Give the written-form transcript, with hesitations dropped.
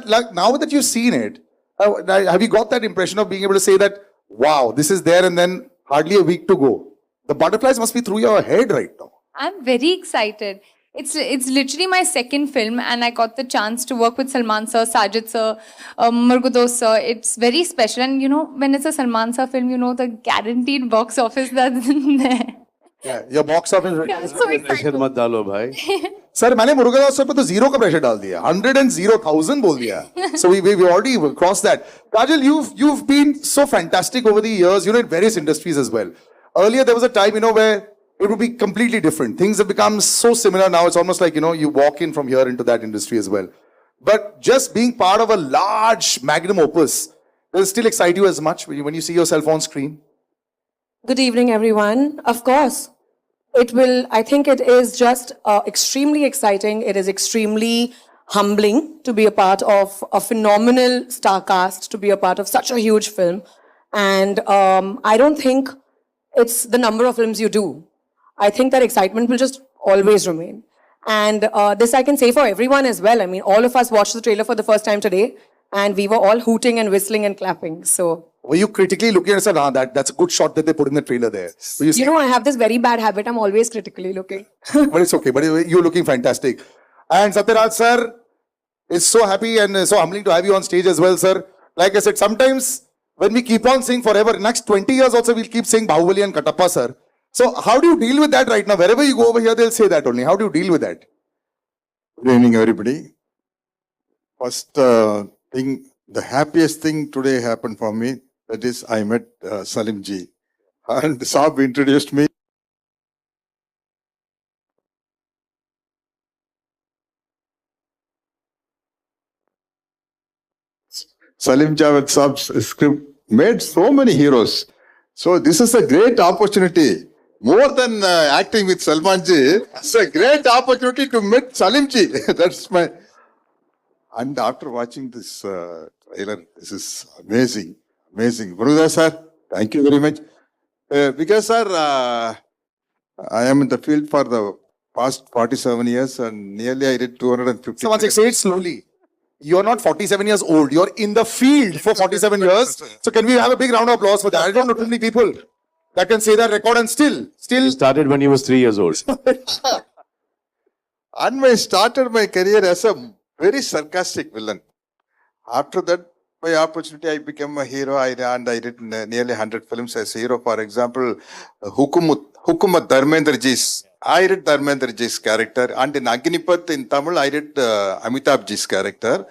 But like now that you've seen it, have you got that impression of being able to say that, wow, this is there and then hardly a week to go? The butterflies must be through your head right now. I'm very excited. It's literally my second film, and I got the chance to work with Salman sir, Sajid sir, Murgudos sir. It's very special, and you know, when it's a Salman sir film, you know the guaranteed box office that's in there. Yeah, your box office. Yeah, so pressure excited. मत डालो भाई. Sir मैंने Murugadoss sir पे तो 0 का pressure डाल दिया, 100,000 बोल दिया. So we already crossed that. Kajal, you've been so fantastic over the years, you know, in various industries as well. Earlier there was a time, you know, where it would be completely different. Things have become so similar now. It's almost like, you know, you walk in from here into that industry as well. But just being part of a large magnum opus, does it still excite you as much when you see yourself on screen? Good evening, everyone. Of course, it will. I think it is just extremely exciting. It is extremely humbling to be a part of a phenomenal star cast, to be a part of such a huge film. And I don't think it's the number of films you do. I think that excitement will just always remain. And this I can say for everyone as well. I mean, all of us watched the trailer for the first time today, and we were all hooting and whistling and clapping. So, Were you critically looking at it and said, that's a good shot that they put in the trailer there? Were you you know, I have this very bad habit. I'm always critically looking. but it's okay. But you're looking fantastic. And Satyaraj sir, it's so happy and so humbling to have you on stage as well, sir. Like I said, sometimes when we keep on saying forever, next 20 years also we'll keep saying Bahubali and Katappa, sir. So how do you deal with that right now? Wherever you go over here, they'll say that only. How do you deal with that? Good evening, everybody. First thing, the happiest thing today happened for me. That is, I met Salim ji, and Saab introduced me. Salim Javed Saab's script made so many heroes. So this is a great opportunity. More than acting with Salman ji, it's a great opportunity to meet Salim ji. That's my. And after watching this trailer, this is amazing, amazing. Gurudas sir, thank you very much. Because sir, I am in the field for the past 47 years and nearly I did 250. So once I say it slowly. You're not 47 years old. You're in the field for 47 years. So can we have a big round of applause for that? I don't know too many people that can say that record and still. He started when he was 3 years old. And I started my career as a very sarcastic villain. After that, by opportunity, I became a hero. I did nearly 100 films as a hero. For example, Hukumat Dharmendra Ji's. I did Dharmendra Ji's character. And in Agnipath in Tamil, I did Amitabh Ji's character.